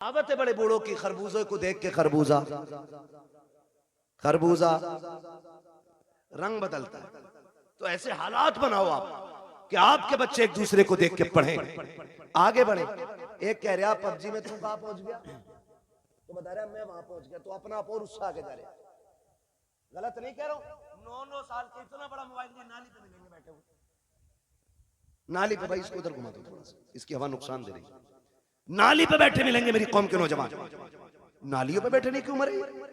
आवत है बड़े बूढ़ों की, खरबूजे को देख के खरबूजा खरबूजा रंग बदलता है। तो ऐसे हालात बनाओ आप कि आपके बच्चे एक दूसरे को देख के पढ़ें, आगे बढ़े। एक कह रहा पबजी में तू कहां पहुंच गया, तो बता रहा मैं वहां पहुंच गया, तो अपना आप और उससे आगे जा रहे। गलत नहीं कह रहा हूं। 9-9 साल के इतना बड़ा मोबाइल लिए नाली पे मिलेंगे बैठे हुए, नाली पे। भाई इसको उधर घुमा दो थोड़ा सा, इसकी हवा नुकसान दे रही है। नाली पे बैठे मिलेंगे मेरी कौम के नौजवान, नालियों पे बैठने की उम्र है।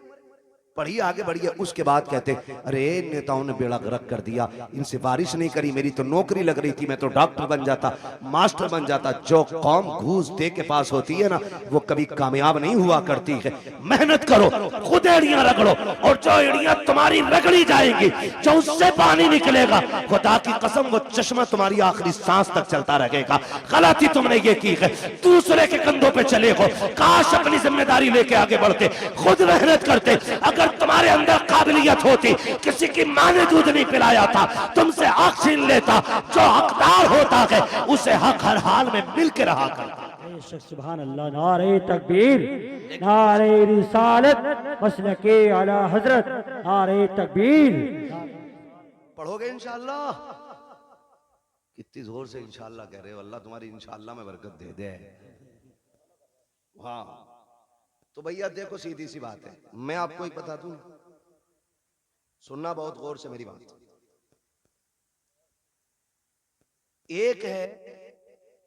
पढ़िए, आगे बढ़िए। उसके बाद कहते अरे नेताओं ने बेड़ा गर्क कर दिया, इनसे बारिश नहीं करी, मेरी तो नौकरी लग रही थी, मैं तो डॉक्टर बन जाता, मास्टर बन जाता। जो कौम घूस दे के पास होती है ना, वो कभी कामयाब नहीं हुआ करती है। मेहनत करो, खुद एड़ियां रगड़ो, और जो एड़ियां तुम्हारी रगड़ी जाएंगी, जो उससे पानी निकलेगा, खुदा की कसम वो चश्मा तुम्हारी आखिरी सांस तक चलता रहेगा। गलती तुमने ये की है, दूसरे के कंधों पे चले हो। काश अपनी जिम्मेदारी लेके आगे बढ़ते, खुद मेहनत करते। अगर तुम्हारे अंदर काबिलियत होती, किसी की मां ने दूध नहीं पिलाया था, तुमसे हक छीन लेता। जो हकदार होता है उसे हक हर हाल में मिल के रहा करता। सुभान अल्लाह। नारे तकबीर, नारे रिसालत, मसलके आला हजरत, नारे तकबीर। पढ़ोगे इंशाअल्लाह? कितनी जोर से इंशाअल्लाह कह रहे हो। अल्लाह तुम्हारी इंशाअल्लाह में बरकत दे दे। हाँ तो भैया देखो, सीधी सी बात है, मैं आपको एक बता दूं, सुनना बहुत गौर से मेरी बात। एक है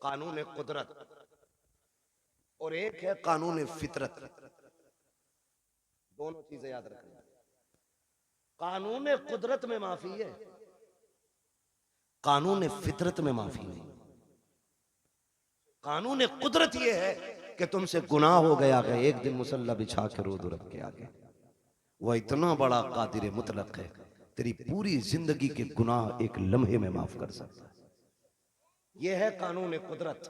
कानून कुदरत और एक है कानून फितरत। दोनों चीजें याद रखना। कानून कुदरत में माफी है, कानून फितरत में माफी नहीं। कानून कुदरत यह है कि तुमसे गुनाह हो गया है, एक दिन मुसल्ला बिछा के रो दो रब के आगे। वह इतना बड़ा कादिर मुतलक है, तेरी पूरी जिंदगी के गुनाह एक लम्हे में माफ कर सकता है। यह है कानून कुदरत।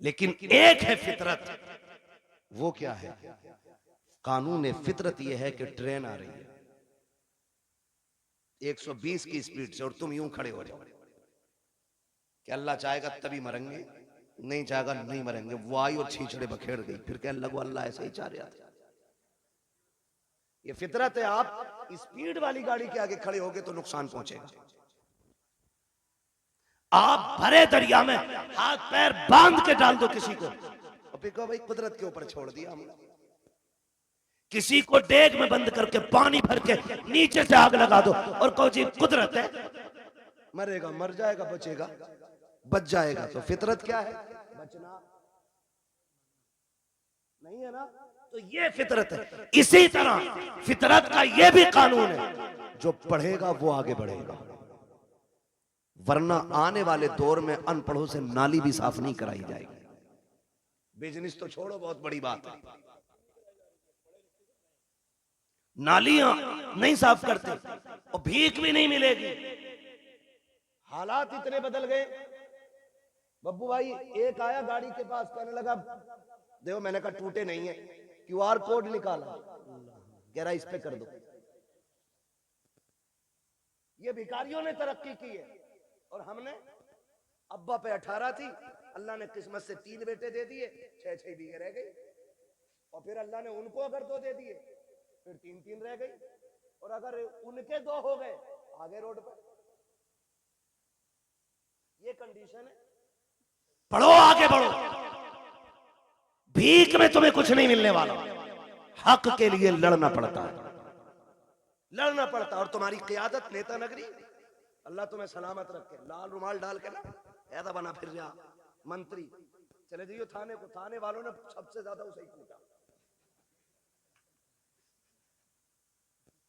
लेकिन एक है फितरत। वो क्या है? कानून फितरत यह है कि ट्रेन आ रही है 120 की स्पीड से और तुम यूं खड़े हो जाओ कि अल्लाह चाहेगा तभी मरेंगे, नहीं चाहेगा नहीं मरेंगे। वो आई और छींचड़े बखेड़ गई, फिर कहने लगो अल्लाह ऐसे ही चाह रहा था। ये फितरत है। आप स्पीड वाली गाड़ी के आगे खड़े होगे तो नुकसान पहुंचेगा। आप भरे दरिया में हाथ पैर बांध के डाल दो किसी को, और फिर कहो भाई कुदरत के ऊपर छोड़ दिया हमने। किसी को डेग में बंद करके पानी भर के नीचे से आग लगा दो और कहो जी कुदरत है, मरेगा मर जाएगा, बचेगा बच जाएगा। तो फितरत क्या है? बचना नहीं है ना। तो ये फितरत है। इसी तरह फितरत का ये भी कानून है, जो पढ़ेगा वो आगे बढ़ेगा, वरना आने वाले दौर में अनपढ़ों से नाली भी साफ नहीं कराई जाएगी। बिजनेस तो छोड़ो, बहुत बड़ी बात है, नालियां नहीं साफ करते और भीख भी नहीं मिलेगी। हालात इतने बदल गए। बब्बू भाई एक आया गाड़ी के पास, कहने लगा देखो, मैंने कहा टूटे नहीं है, QR कोड निकाला, कह रहा इस पे कर दो। ये भिखारियों ने तरक्की की है और हमने, अब्बा पे 18 थी, अल्लाह ने किस्मत से 3 बेटे दे दिए, 6-6 बीघे रह गई। और फिर अल्लाह ने उनको अगर 2 दे दिए, फिर 3-3 रह गई। और अगर उनके 2 हो गए, आगे रोड पर। ये कंडीशन है। पढ़ो, आगे बढ़ो। भीख में तुम्हें कुछ नहीं मिलने वाला, हक के लिए लड़ना पड़ता है, लड़ना पड़ता है। और तुम्हारी क़ियादत नेता नगरी, अल्लाह तुम्हें सलामत रखे, लाल रुमाल डाल के ना ऐसा बना फिर रहा मंत्री, चले जाइए थाने को, थाने वालों ने सबसे ज्यादा उसे ही कूटा।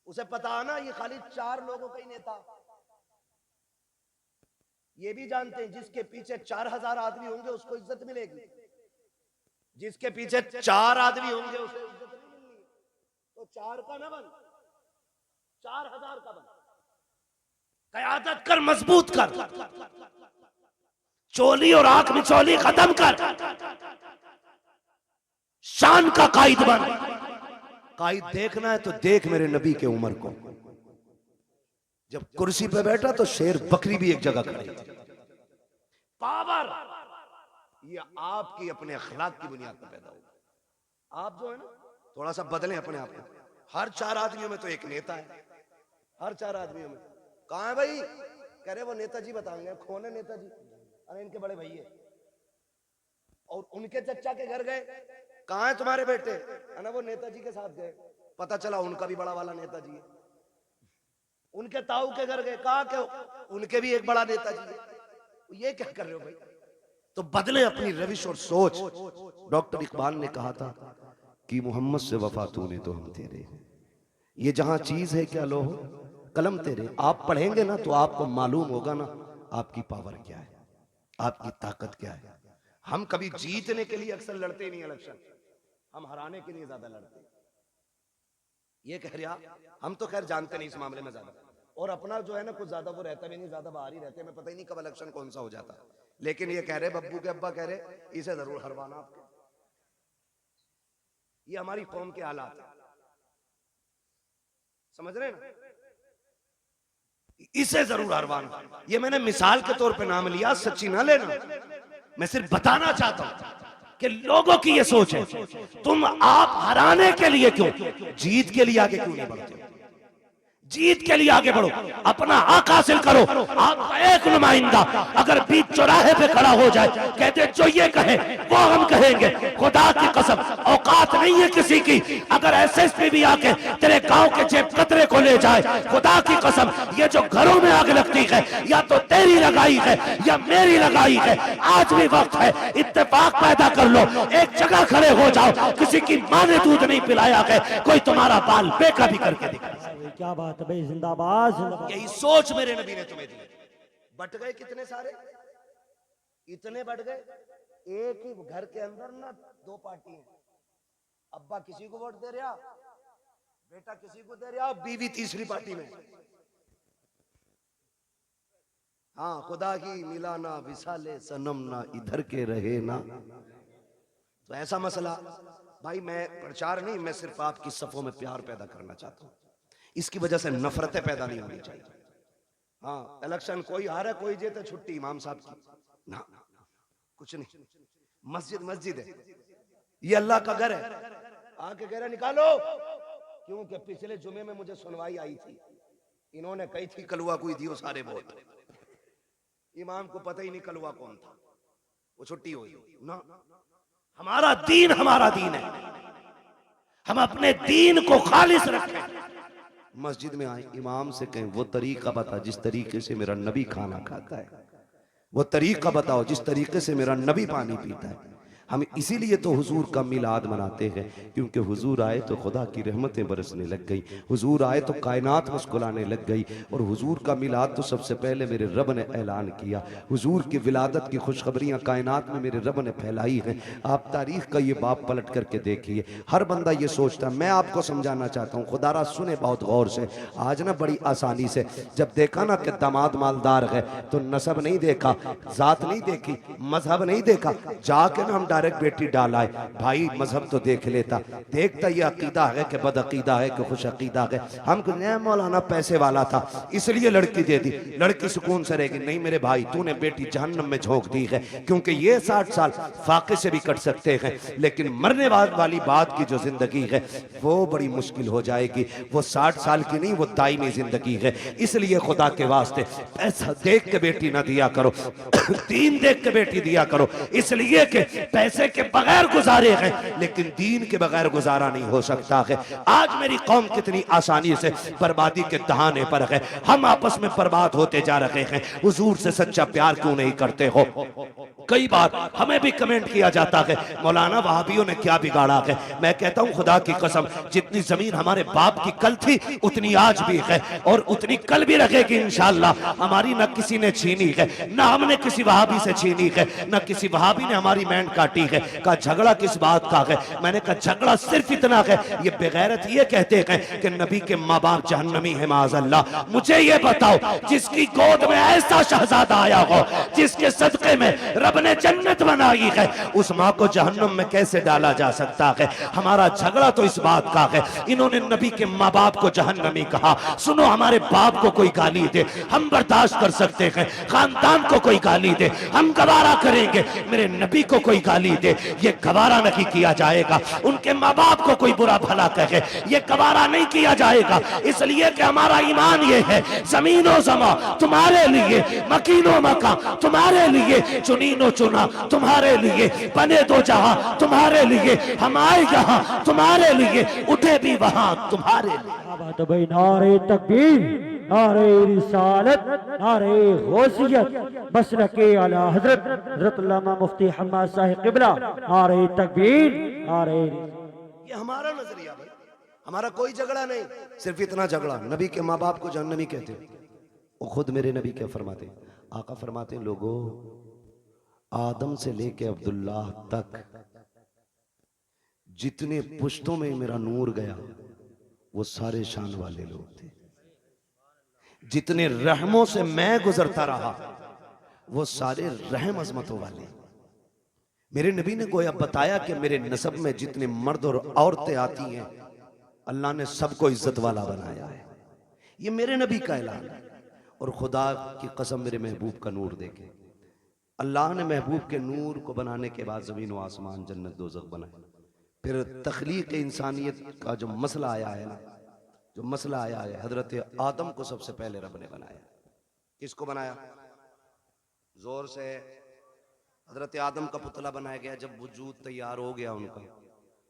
उसे पता है ना ये खाली 4 लोगों का ही नेता। ये भी जानते हैं जिसके पीछे 4000 आदमी होंगे उसको इज्जत मिलेगी, जिसके पीछे 4 आदमी होंगे उसे इज्जत नहीं मिलनी। तो 4 का ना बन, 4000 का बन। क़यादत कर, मजबूत कर, चोली और आंख में चोली खत्म कर, शान का कायद बन। कायद देखना है तो देख मेरे नबी के उमर को, जब कुर्सी पे बैठा तो शेर बकरी भी एक जगह खड़ी। पावर ये आपकी अपने अखलाक की बुनियाद पर पैदा होगा। आप जो है ना थोड़ा सा बदलें अपने आप को। हर 4 आदमियों में तो एक नेता है, हर 4 आदमियों में। कहाँ है भाई? कह रहे वो नेताजी बताएंगे। कौन है नेताजी? अरे इनके बड़े भैया। और उनके चचा के घर गए, कहाँ है तुम्हारे बेटे? है ना वो नेताजी के साथ गए, पता चला उनका भी बड़ा वाला नेताजी है। उनके ताऊ के घर गए, कहा के उनके भी एक बड़ा नेताजी है। ये क्या कर रहे हो भाई? तो बदले अपनी रविश और सोच। डॉक्टर इकबाल ने कहा था कि मोहम्मद से वफा तूने तो हम तेरे, ये जहां चीज है क्या लो कलम तेरे। आप पढ़ेंगे ना तो आपको मालूम होगा ना आपकी पावर क्या है, आपकी ताकत क्या है। हम कभी जीतने के लिए अक्सर लड़ते नहीं इलेक्शन, हम हराने के लिए ज्यादा लड़ते। ये कह रहा, हम तो खैर जानते नहीं इस मामले में ज्यादा, और अपना जो है ना कुछ ज्यादा वो रहता भी नहीं, ज्यादा बाहर ही रहते। मैं पता ही नहीं कब इलेक्शन कौन सा हो जाता। लेकिन ये कह रहे बब्बू के अब्बा कह रहे इसे जरूर हरवाना आपके। ये हमारी कौम के हालात है, समझ रहे हैं ना? इसे जरूर हरवाना। ये मैंने मिसाल के तौर पे नाम लिया, सच्ची ना लेना। मैं सिर्फ बताना चाहता हूं कि लोगों की ये सोच है, तुम आप हराने के लिए क्यों, जीत के लिए आगे क्यों नहीं बढ़ते? जीत के लिए आगे बढ़ो, अपना हक हासिल करो। आपका एक नुमाइंदा अगर बीच चौराहे पे खड़ा हो जाए, कहते जो ये कहे वो हम कहेंगे, खुदा की कसम औकात नहीं है किसी की। अगर एसएसपी भी आके तेरे गांव के जेब कतरे को ले जाए, खुदा की कसम ये जो घरों में आग लगती है या तो तेरी लगाई है या मेरी लगाई है। आज भी वक्त है, इत्तेफाक पैदा कर लो, एक जगह खड़े हो जाओ। किसी की मां ने दूध नहीं पिलाया है, कोई तुम्हारा बाल बेका भी करके दिखा। क्या बात है भाई, जिंदाबाद जिंदाबाद। यही सोच मेरे नबी ने तुम्हें दी। बट गए कितने सारे, इतने बढ़ गए। एक ही घर के अंदर ना 2 पार्टी हैं। अब्बा किसी को वोट दे रहा, बेटा किसी को दे रहा, बीवी तीसरी पार्टी में। हाँ, खुदा की मिला ना विसाले सनम ना इधर के रहे ना। तो ऐसा मसला भाई, मैं प्रचार नहीं, मैं सिर्फ आपकी सफों में प्यार पैदा करना चाहता हूं। इसकी वजह से नफरतें पैदा नहीं होनी चाहिए। हाँ, इलेक्शन कोई हारे कोई जीते, छुट्टी इमाम साहब की ना, कुछ नहीं। मस्जिद मस्जिद है, ये अल्लाह का घर है। आके कह रहे निकालो, क्योंकि पिछले जुमे में मुझे सुनवाई आई थी, इन्होंने कही थी कलुआ कोई दियो सारे वोट। इमाम को पता ही नहीं कलुआ कौन था, वो छुट्टी हुई ना। हमारा दीन है, हम अपने दीन को खालिस रखें। मस्जिद में आए, इमाम से कहें वो तरीका बता जिस तरीके से मेरा नबी खाना खाता है, वो तरीका बताओ जिस तरीके से मेरा नबी पानी पीता है। हम इसीलिए तो हुजूर का मिलाद मनाते हैं, क्योंकि हुजूर आए तो खुदा की रहमतें बरसने लग गई, हुजूर आए तो कायनात मुस्कुराने लग गई। और हुजूर का मिलाद तो सबसे पहले मेरे रब ने ऐलान किया। हुजूर की विलादत की खुशखबरियां कायनात में मेरे रब ने फैलाई हैं। आप तारीख का ये बाप पलट करके देखिए, हर बंदा ये सोचता। मैं आपको समझाना चाहता हूँ, खुदारा सुने बहुत गौर से। आज ना बड़ी आसानी से जब देखा ना कि दामाद मालदार है तो नसब नहीं देखा, जात नहीं देखी, मजहब नहीं देखा, जाके ना हम डायरेक्ट बेटी डाला है। भाई मजहब तो देख लेता, देखता ये अकीदा है कि बद अकीदा है कि खुश अकीदा है। हम मौलाना पैसे वाला था इसलिए लड़की दे दी, लड़की सुकून से रहेगी। नहीं मेरे भाई, तूने बेटी जहन्नम में झोंक दी है, क्योंकि ये 60 साल फाके से भी कट सकते हैं, लेकिन मरने वाली बात की जो जिंदगी है वो बड़ी मुश्किल हो जाएगी। वो 60 साल की नहीं, वो दायमी जिंदगी है। इसलिए खुदा के वास्ते पैसा देख के बेटी ना दिया करो, दीन देख के बेटी दिया करो। इसलिए कि पैसे के बगैर गुजारे हैं, लेकिन दीन के बगैर गुजारा नहीं हो सकता है। आज मेरी कौम कितनी आसानी से बर्बादी के दहाने पर है, हम आपस में बर्बाद होते जा रहे हैं। हुजूर से सच्चा प्यार क्यों नहीं करते हो? कई बार हमें भी कमेंट किया जाता है, मौलाना वहाबियों ने क्या बिगाड़ा है। मैं कहता हूं खुदा की कसम, जितनी जमीन हमारे बाप की कल थी उतनी आज भी है और उतनी कल भी रहेगी इंशाअल्लाह। हमारी न किसी ने छीनी है, न हमने किसी वहाबी से छीनी है, न किसी वहाबी ने हमारी बैंड काटी है। का झगड़ा किस बात का है? मैंने कहा झगड़ा सिर्फ इतना है, ये बेगैरत ये कहते हैं कि नबी के माँ बाप जहन्नमी है माज़अल्लाह। मुझे ये बताओ, जिसकी गोद में ऐसा शहजादा आया हो, जिसके सदके में रब ने जन्नत बनाई है, उस माँ को जहन्नम में कैसे डाला जा सकता है? हमारा झगड़ा तो इस बात का है, इन्होंने नबी के माँ बाप को जहन्नमी कहा। सुनो, हमारे बाप को कोई गाली दे हम बर्दाश्त कर सकते हैं, खानदान को कोई गाली दे हम गवारा करेंगे, मेरे नबी को कोई गाली थे, ये गवारा नहीं किया जाएगा। उनके माँ बाप को कोई बुरा भला कहे, ये गवारा नहीं किया जाएगा, इसलिए कि हमारा ईमान ये है, जमीनो जमा तुम्हारे लिए, मकीनो मका तुम्हारे लिए, चुनीनो चुना तुम्हारे लिए, बने दो जहां तुम्हारे लिए, हम आए यहाँ तुम्हारे लिए, उठे भी वहां तुम्हारे लिए। क्या बात है भाई, नारे तकबीर, नारे रिसालत, नारे गौसियत, मसलके आला हजरत हजरत अल्लामा मुफ्ती हम्माद साहिब किबला, नारे तकबीर, नारे। ये हमारा नजरिया भाई, हमारा कोई झगड़ा नहीं, सिर्फ इतना झगड़ा नबी के माँ बाप को जहन्नमी कहते हैं। वो खुद मेरे नबी क्या फरमाते, आका फरमाते हैं, लोगों आदम से लेके अब्दुल्लाह तक जितने पुश्तों में मेरा नूर गया वो सारे शान वाले लोग थे। जितने रहमों से मैं गुजरता रहा वो सारे रहम अजमतों वाले। मेरे नबी ने गोया बताया कि मेरे नसब में जितने मर्द और औरतें आती हैं अल्लाह ने सबको इज्जत वाला बनाया है। ये मेरे नबी का ऐलान है। और खुदा की कसम मेरे महबूब का नूर देखे, अल्लाह ने महबूब के नूर को बनाने के बाद ज़मीन व आसमान जन्नत दोज़ख बनाए। फिर तख्लीक इंसानियत का जो मसला आया है ना, जो मसला आया है, हजरत आदम को सबसे पहले रब ने बनाया। किसको बनाया? जोर से। हजरत आदम का पुतला बनाया गया। जब वजूद तैयार हो गया, उनका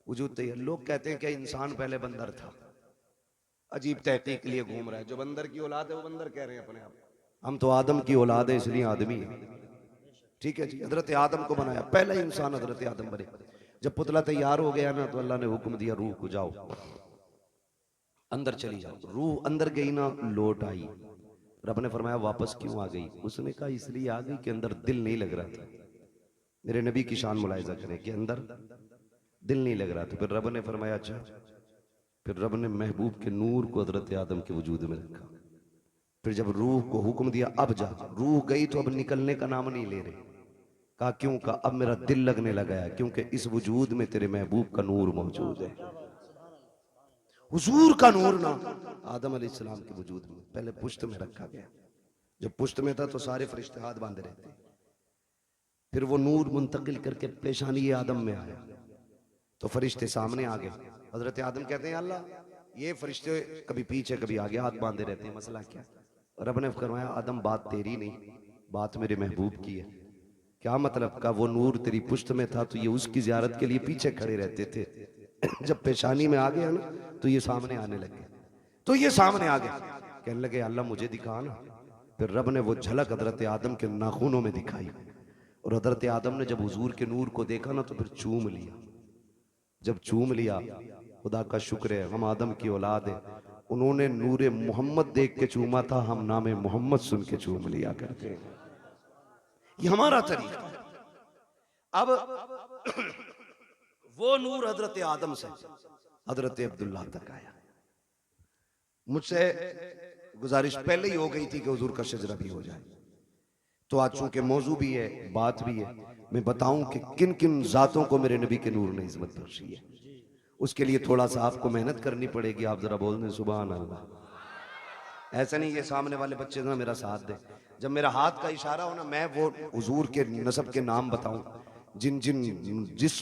वजूद तैयार, लोग कहते हैं कि इंसान पहले बंदर था। अजीब तहकीक के लिए घूम रहा है। जो बंदर की औलाद है वो बंदर कह रहे हैं अपने आप। हम तो आदम की औलाद है इसलिए आदमी है। ठीक है जी। हजरत आदम को बनाया, पहला इंसान हजरत आदम बने। जब पुतला तैयार हो गया ना तो अल्लाह ने हुक्म दिया, रूह को जाओ अंदर चली जाओ। रूह अंदर गई ना, लौट आई। रब ने फरमाया वापस क्यों आ गई? उसने कहा इसलिए आ गई कि अंदर दिल नहीं लग रहा था। मेरे नबी की शान मुलाहिजा करें कि अंदर दिल नहीं लग रहा था। फिर रब ने फरमाया अच्छा। फिर रब ने महबूब के नूर को हजरत आदम के वजूद में रखा। फिर जब रूह को हुक्म दिया अब जा, रूह गई तो अब निकलने का नाम नहीं ले रहे। कहा क्यों? कहा अब मेरा दिल लगने लगा है, क्योंकि इस वजूद में तेरे महबूब का नूर मौजूद है। हुजूर का नूर ना आदम अलैहिस्सलाम के वजूद में पहले पुश्त में रखा गया। जब पुश्त में था तो सारे फरिश्ते हाथ बांधे रहते। फिर वो नूर मुंतकिल करके पेशानी आदम में आया तो फरिश्ते सामने आ गए। हजरत आदम कहते हैं अल्लाह, ये फरिश्ते कभी पीछे कभी आगे हाथ बांधे रहते हैं, मसला क्या? रब ने फरमाया आदम बात तेरी नहीं, बात मेरे महबूब की है। क्या मतलब? का वो नूर तेरी पुश्त में था तो ये उसकी ज़ियारत के लिए पीछे खड़े रहते थे। जब पेशानी में आ गया ना तो ये सामने आने लगे। तो ये सामने आ गए, कहने लगे अल्लाह मुझे दिखा ना। फिर रब ने वो झलक हजरत आदम के नाखूनों में दिखाई। और हजरत आदम ने जब हुजूर के नूर को देखा ना तो फिर चूम लिया। जब चूम लिया, खुदा का शुक्र है हम आदम की औलाद है। उन्होंने नूरे मोहम्मद देख के चूमा था, हम नामे मोहम्मद सुन के चूम लिया करते हैं। ये हमारा तरीका। अब वो नूर हजरत आदम से हजरत अब्दुल्लाह तक आया। मुझसे गुजारिश पहले ही हो गई थी कि हुजूर का शजरा भी हो जाए। तो आज चूंकि मौजू भी है, बात भी है, मैं बताऊं कि किन किन जातों को मेरे नबी के नूर ने इज्जत बख्शी है। उसके लिए थोड़ा सा आपको मेहनत करनी पड़ेगी। आप जरा बोल दें सुभान अल्लाह। ऐसा नहीं ये सामने वाले बच्चे ना मेरा साथ दे। जब मेरा हाथ का इशारा हो ना, मैं वो हुजूर के नसब के नाम बताऊं जिन जिन जिस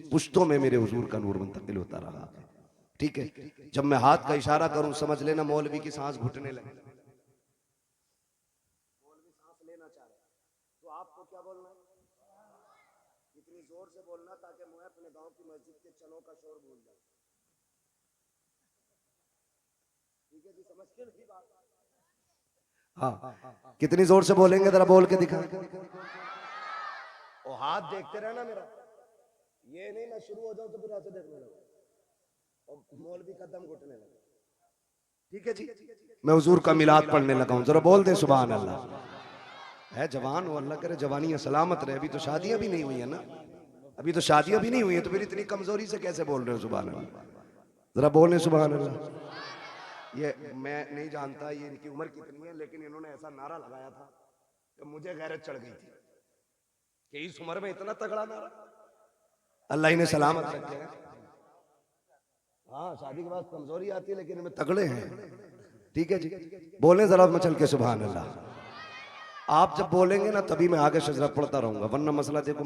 पुश्तों में मेरे हुजूर का नूर मुंतकिल होता रहा। ठीक है? जब मैं हाथ का इशारा करूं समझ लेना मौलवी की सांस घुटने लगे। मौलवी सांस लेना चाह रहे तो आपको क्या बोलना है? इतनी जोर से बोलना ताकि मैं अपने गांव की मस्जिद के चनों का शोर भूल जाऊं। ठीक है जी, समझ के नहीं बात? हाँ, कितनी जोर से बोलेंगे जरा बोल के दिखा। और हाथ देखते रहना मेरा, ये नहीं मैं शुरू हो जाऊं तो फिर ऐसे देखने लगा और मौलवी का दम घुटने लगा। ठीक है जी, मैं हुजूर का मिलाद पढ़ने लगा हूं, जरा बोल दे सुभान अल्लाह। है जवान हो, अल्लाह करे जवानियां सलामत रहे। अभी तो शादियां भी नहीं हुई है ना, अभी तो शादियां भी नहीं हुई है, तो फिर इतनी कमजोरी से कैसे बोल रहे हो सुभान अल्लाह? जरा बोले सुभान अल्लाह। ये मैं नहीं जानता ये इनकी उम्र कितनी है, लेकिन इन्होंने ऐसा नारा लगाया था कि मुझे गैरत चढ़ गई थी कि इस उम्र में इतना तगड़ा नारा। अल्लाह इन्हें सलामत रखे। हाँ, शादी के बाद कमजोरी आती है लेकिन इनमें तगड़े हैं। ठीक है जी, बोलें जरा मचल के सुभान अल्लाह। आप जब बोलेंगे ना तभी मैं आगे शजरा पढ़ता रहूंगा, वरना मसला देखो